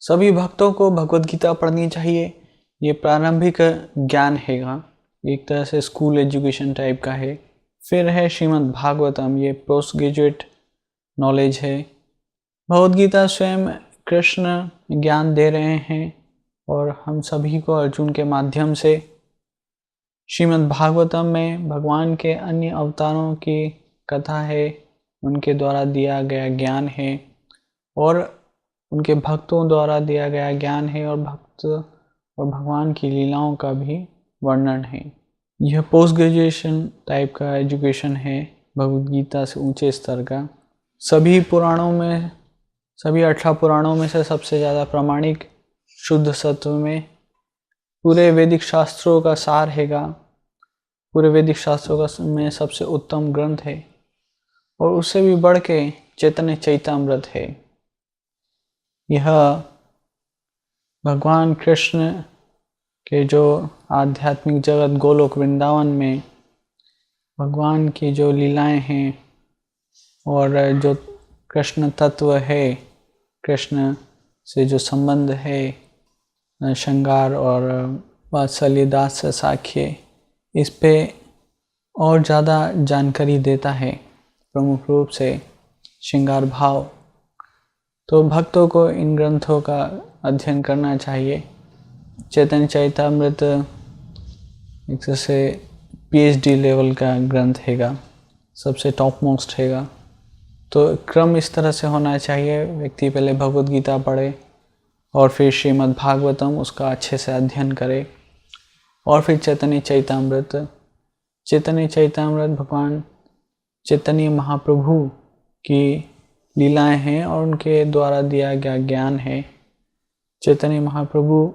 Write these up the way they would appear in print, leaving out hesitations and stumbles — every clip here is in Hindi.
सभी भक्तों को भगवत गीता पढ़नी चाहिए। ये प्रारंभिक ज्ञान हैगा, एक तरह से स्कूल एजुकेशन टाइप का है। फिर है श्रीमद् भागवतम, ये पोस्ट ग्रेजुएट नॉलेज है। भगवत गीता स्वयं कृष्ण ज्ञान दे रहे हैं और हम सभी को अर्जुन के माध्यम से। श्रीमद् भागवतम में भगवान के अन्य अवतारों की कथा है, उनके द्वारा दिया गया ज्ञान है और उनके भक्तों द्वारा दिया गया ज्ञान है और भक्त और भगवान की लीलाओं का भी वर्णन है। यह पोस्ट ग्रेजुएशन टाइप का एजुकेशन है, भगवद गीता से ऊंचे स्तर का। सभी पुराणों में, सभी 18 पुराणों में से सबसे ज़्यादा प्रामाणिक, शुद्ध सत्व में पूरे वैदिक शास्त्रों का सार हैगा। पूरे वैदिक शास्त्रों का में सबसे उत्तम ग्रंथ है और उससे भी बढ़ के चैतन्य चैतामृत है। यह भगवान कृष्ण के जो आध्यात्मिक जगत गोलोक वृंदावन में भगवान की जो लीलाएं हैं और जो कृष्ण तत्व है, कृष्ण से जो संबंध है, श्रृंगार और वात्सल्य, दास साख्य, इस पे और ज़्यादा जानकारी देता है, प्रमुख रूप से श्रृंगार भाव। तो भक्तों को इन ग्रंथों का अध्ययन करना चाहिए। चैतन्य चैतामृत एक से PhD लेवल का ग्रंथ हैगा, सबसे टॉप मोस्ट हैगा। तो क्रम इस तरह से होना चाहिए, व्यक्ति पहले भगवद गीता पढ़े और फिर श्रीमद् भागवतम, उसका अच्छे से अध्ययन करे और फिर चैतन्य चैतामृत। चैतन्य चैतामृत भगवान चैतन्य महाप्रभु की लीलाएं हैं और उनके द्वारा दिया गया ज्ञान है। चैतन्य महाप्रभु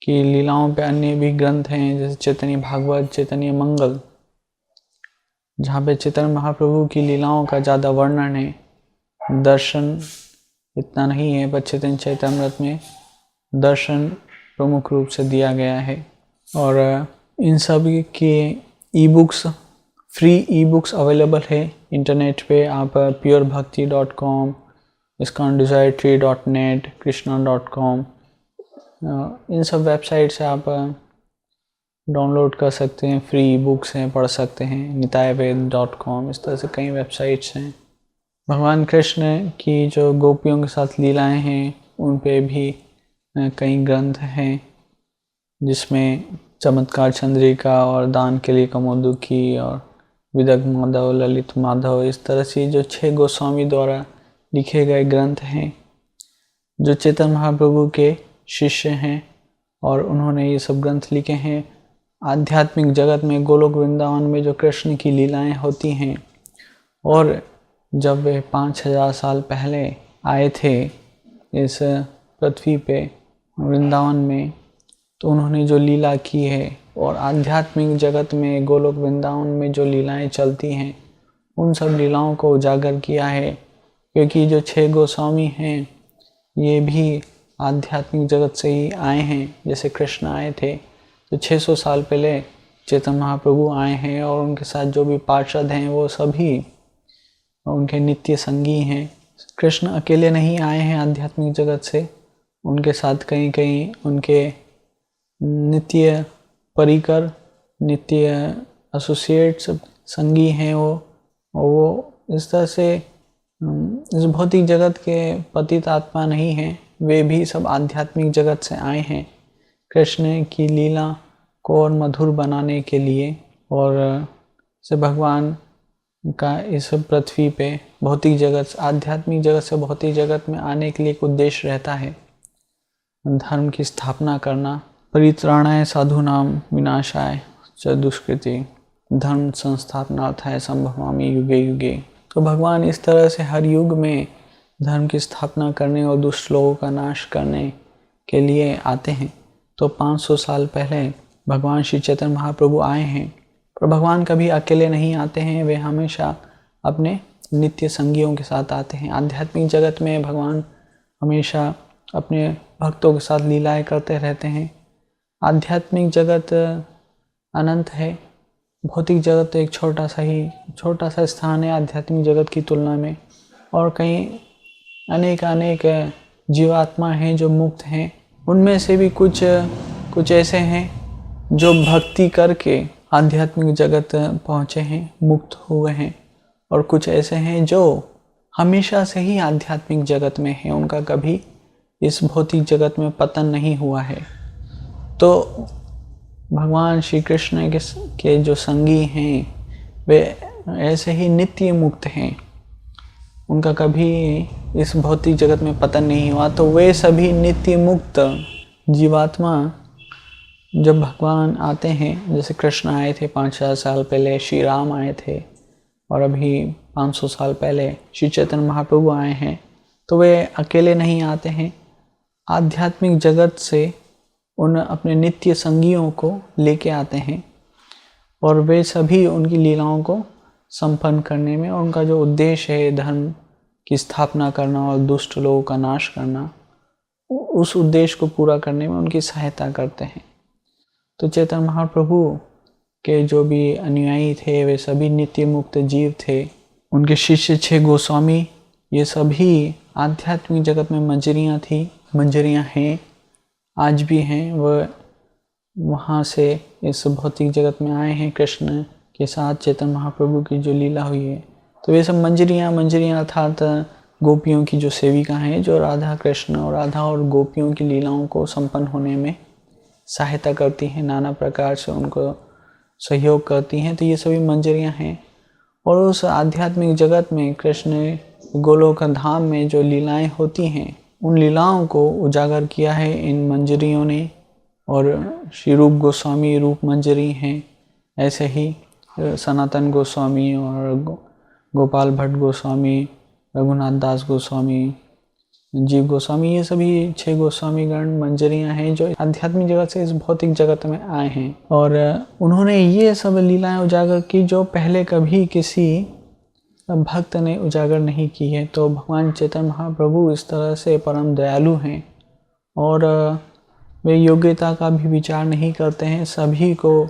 की लीलाओं पे अन्य भी ग्रंथ हैं, जैसे चैतन्य भागवत, चैतन्य मंगल, जहाँ पे चैतन्य महाप्रभु की लीलाओं का ज़्यादा वर्णन है। दर्शन इतना नहीं है, पर चैतन्य चैतामृत में दर्शन प्रमुख रूप से दिया गया है। और इन सभी के e books, free e books available है इंटरनेट पे। आप purebhakti.com, iskondesire3.net, krishna.com, इन सब वेबसाइट से आप डाउनलोड कर सकते हैं। फ्री ई बुक्स हैं, पढ़ सकते हैं। nitayaved.com, इस तरह से कई वेबसाइट्स हैं। भगवान कृष्ण की जो गोपियों के साथ लीलाएं हैं, उन पे भी कई ग्रंथ हैं, जिसमें चमत्कार चंद्रिका और दान के लिए कमोदुकी और विदग्ध माधव, ललित माधव, इस तरह से जो 6 गोस्वामी द्वारा लिखे गए ग्रंथ हैं, जो चैतन्य महाप्रभु के शिष्य हैं और उन्होंने ये सब ग्रंथ लिखे हैं। आध्यात्मिक जगत में गोलोक वृंदावन में जो कृष्ण की लीलाएं होती हैं, और जब वे 5000 साल पहले आए थे इस पृथ्वी पे वृंदावन में, तो उन्होंने जो लीला की है और आध्यात्मिक जगत में गोलोक वृंदावन में जो लीलाएं चलती हैं, उन सब लीलाओं को उजागर किया है। क्योंकि जो 6 गोस्वामी हैं, ये भी आध्यात्मिक जगत से ही आए हैं। जैसे कृष्ण आए थे तो 600 साल पहले चैतन्य महाप्रभु आए हैं और उनके साथ जो भी पार्षद हैं वो सभी उनके नित्य संगी हैं। कृष्ण अकेले नहीं आए हैं आध्यात्मिक जगत से, उनके साथ कहीं कहीं उनके नित्य परिकर, नित्य एसोसिएट्स, संगी हैं वो इस तरह से इस भौतिक जगत के पतित आत्मा नहीं हैं, वे भी सब आध्यात्मिक जगत से आए हैं कृष्ण की लीला को और मधुर बनाने के लिए। और से भगवान का इस पृथ्वी पे भौतिक जगत, आध्यात्मिक जगत से भौतिक जगत में आने के लिए एक उद्देश्य रहता है, धर्म की स्थापना करना। परित्राणाय साधूनां विनाशाय च दुष्कृति धर्म संस्थापनार्थाय संभवामि युगे युगे। तो भगवान इस तरह से हर युग में धर्म की स्थापना करने और दुष्ट लोगों का नाश करने के लिए आते हैं। तो 500 साल पहले भगवान श्री चैतन्य महाप्रभु आए हैं, पर भगवान कभी अकेले नहीं आते हैं, वे हमेशा अपने नित्य संगियों के साथ आते हैं। आध्यात्मिक जगत में भगवान हमेशा अपने भक्तों के साथ लीलाएं करते रहते हैं। आध्यात्मिक जगत अनंत है, भौतिक जगत तो एक छोटा सा स्थान है आध्यात्मिक जगत की तुलना में। और कहीं अनेक जीवात्मा हैं जो मुक्त हैं, उनमें से भी कुछ ऐसे हैं जो भक्ति करके आध्यात्मिक जगत पहुँचे हैं, मुक्त हुए हैं, और कुछ ऐसे हैं जो हमेशा से ही आध्यात्मिक जगत में हैं, उनका कभी इस भौतिक जगत में पतन नहीं हुआ है। तो भगवान श्री कृष्ण के जो संगी हैं वे ऐसे ही नित्य मुक्त हैं, उनका कभी इस भौतिक जगत में पतन नहीं हुआ। तो वे सभी नित्य मुक्त जीवात्मा जब भगवान आते हैं, जैसे कृष्ण आए थे 5,000 साल पहले, श्री राम आए थे, और अभी 500 साल पहले श्री चैतन्य महाप्रभु आए हैं, तो वे अकेले नहीं आते हैं, आध्यात्मिक जगत से उन अपने नित्य संगियों को लेके आते हैं, और वे सभी उनकी लीलाओं को संपन्न करने में, और उनका जो उद्देश्य है धर्म की स्थापना करना और दुष्ट लोगों का नाश करना, उस उद्देश्य को पूरा करने में उनकी सहायता करते हैं। तो चैतन्य महाप्रभु के जो भी अनुयायी थे वे सभी नित्य मुक्त जीव थे। उनके शिष्य 6 गोस्वामी, ये सभी आध्यात्मिक जगत में मंजरियाँ थी, मंजरियाँ हैं, आज भी हैं। वह वहाँ से इस भौतिक जगत में आए हैं कृष्ण के साथ, चैतन्य महाप्रभु की जो लीला हुई है। तो ये सब मंजरियाँ अर्थात गोपियों की जो सेविका हैं, जो राधा कृष्ण और राधा और गोपियों की लीलाओं को संपन्न होने में सहायता करती हैं, नाना प्रकार से उनको सहयोग करती हैं। तो ये सभी मंजरियाँ हैं। और उस आध्यात्मिक जगत में कृष्ण गोलोक धाम में जो लीलाएं होती हैं, उन लीलाओं को उजागर किया है इन मंजरियों ने। और श्री रूप गोस्वामी रूप मंजरी हैं, ऐसे ही सनातन गोस्वामी और गोपाल भट्ट गोस्वामी, रघुनाथ दास गोस्वामी, जीव गोस्वामी, ये सभी 6 गोस्वामी गण मंजरियाँ हैं जो आध्यात्मिक जगत से इस भौतिक जगत में आए हैं। और उन्होंने ये सब लीलाएं उजागर की जो पहले कभी किसी भक्त ने उजागर नहीं की है। तो भगवान चैतन्य महाप्रभु इस तरह से परम दयालु हैं, और वे योग्यता का भी विचार नहीं करते हैं, सभी को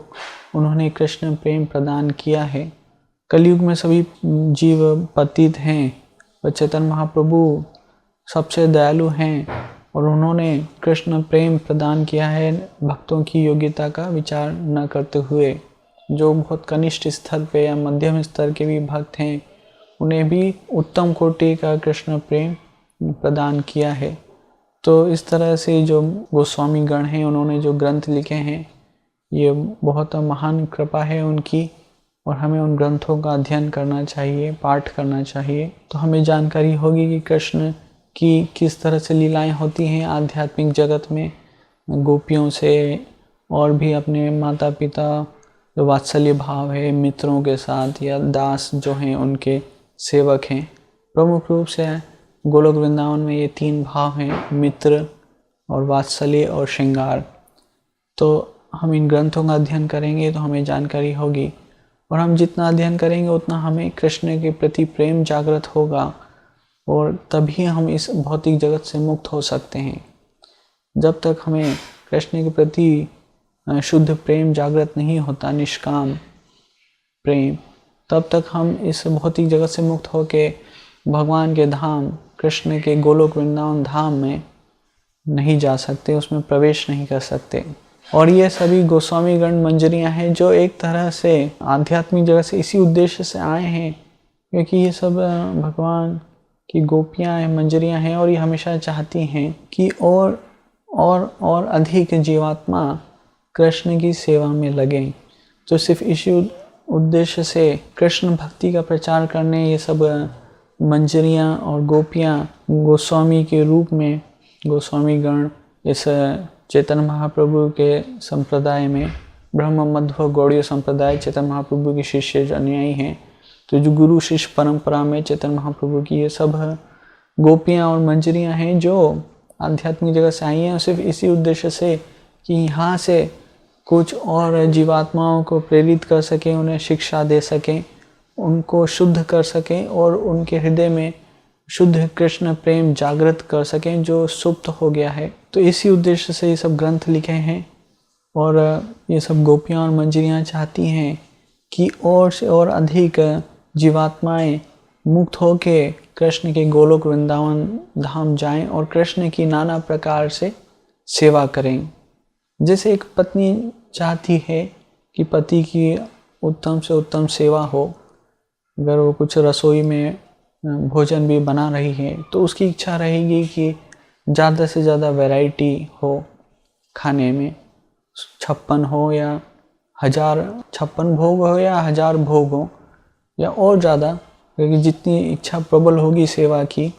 उन्होंने कृष्ण प्रेम प्रदान किया है। कलयुग में सभी जीव पतित हैं, और चैतन्य महाप्रभु सबसे दयालु हैं, और उन्होंने कृष्ण प्रेम प्रदान किया है भक्तों की योग्यता का विचार न करते हुए। जो बहुत कनिष्ठ स्तर पे या मध्यम स्तर के भी भक्त हैं, उन्हें भी उत्तम कोटि का कृष्ण प्रेम प्रदान किया है। तो इस तरह से जो गोस्वामी गण हैं, उन्होंने जो ग्रंथ लिखे हैं, ये बहुत महान कृपा है उनकी, और हमें उन ग्रंथों का अध्ययन करना चाहिए, पाठ करना चाहिए। तो हमें जानकारी होगी कि कृष्ण की किस तरह से लीलाएं होती हैं आध्यात्मिक जगत में गोपियों से, और भी अपने माता पिता जो वात्सल्य भाव है मित्रों के साथ, या दास जो हैं उनके सेवक हैं। प्रमुख रूप से गोलोक वृंदावन में ये 3 भाव हैं, मित्र और वात्सल्य और श्रृंगार। तो हम इन ग्रंथों का अध्ययन करेंगे तो हमें जानकारी होगी, और हम जितना अध्ययन करेंगे उतना हमें कृष्ण के प्रति प्रेम जागृत होगा, और तभी हम इस भौतिक जगत से मुक्त हो सकते हैं। जब तक हमें कृष्ण के प्रति शुद्ध प्रेम जागृत नहीं होता, निष्काम प्रेम, तब तक हम इस भौतिक जगत से मुक्त होकर भगवान के धाम, कृष्ण के गोलोक वृंदावन धाम में नहीं जा सकते, उसमें प्रवेश नहीं कर सकते। और ये सभी गोस्वामी गण मंजरियाँ हैं जो एक तरह से आध्यात्मिक जगत से इसी उद्देश्य से आए हैं, क्योंकि ये सब भगवान की गोपियाँ हैं, मंजरियाँ हैं, और ये हमेशा चाहती हैं कि और अधिक जीवात्मा कृष्ण की सेवा में लगें। तो सिर्फ इसी उद्देश्य से कृष्ण भक्ति का प्रचार करने ये सब मंजरियाँ और गोपियाँ गोस्वामी के रूप में, गोस्वामी गण इस चैतन्य महाप्रभु के संप्रदाय में, ब्रह्म मध्व गौड़ीय संप्रदाय चैतन्य महाप्रभु के शिष्य जो अनुयायी हैं, तो जो गुरु शिष्य परंपरा में चैतन्य महाप्रभु की ये सब गोपियाँ और मंजरियाँ हैं जो आध्यात्मिक जगत से आई हैं, सिर्फ इसी उद्देश्य से कि यहाँ से कुछ और जीवात्माओं को प्रेरित कर सकें, उन्हें शिक्षा दे सकें, उनको शुद्ध कर सकें, और उनके हृदय में शुद्ध कृष्ण प्रेम जागृत कर सकें जो सुप्त हो गया है। तो इसी उद्देश्य से ये सब ग्रंथ लिखे हैं, और ये सब गोपियाँ और मंजरियाँ चाहती हैं कि और से और अधिक जीवात्माएं मुक्त होके कृष्ण के गोलोक वृंदावन धाम जाएं और कृष्ण की नाना प्रकार से सेवा करें। जैसे एक पत्नी चाहती है कि पति की उत्तम से उत्तम सेवा हो, अगर वो कुछ रसोई में भोजन भी बना रही है तो उसकी इच्छा रहेगी कि ज़्यादा से ज़्यादा वैरायटी हो खाने में, 56 हो या 1000, 56 भोग हो या 1000 भोग हो या और ज़्यादा, क्योंकि जितनी इच्छा प्रबल होगी सेवा की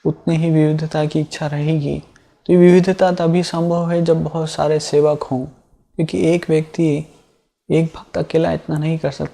उतनी ही विविधता की इच्छा रहेगी। तो ये विविधता तभी संभव है जब बहुत सारे सेवक हों, क्योंकि एक व्यक्ति, एक भक्त अकेला इतना नहीं कर सकता।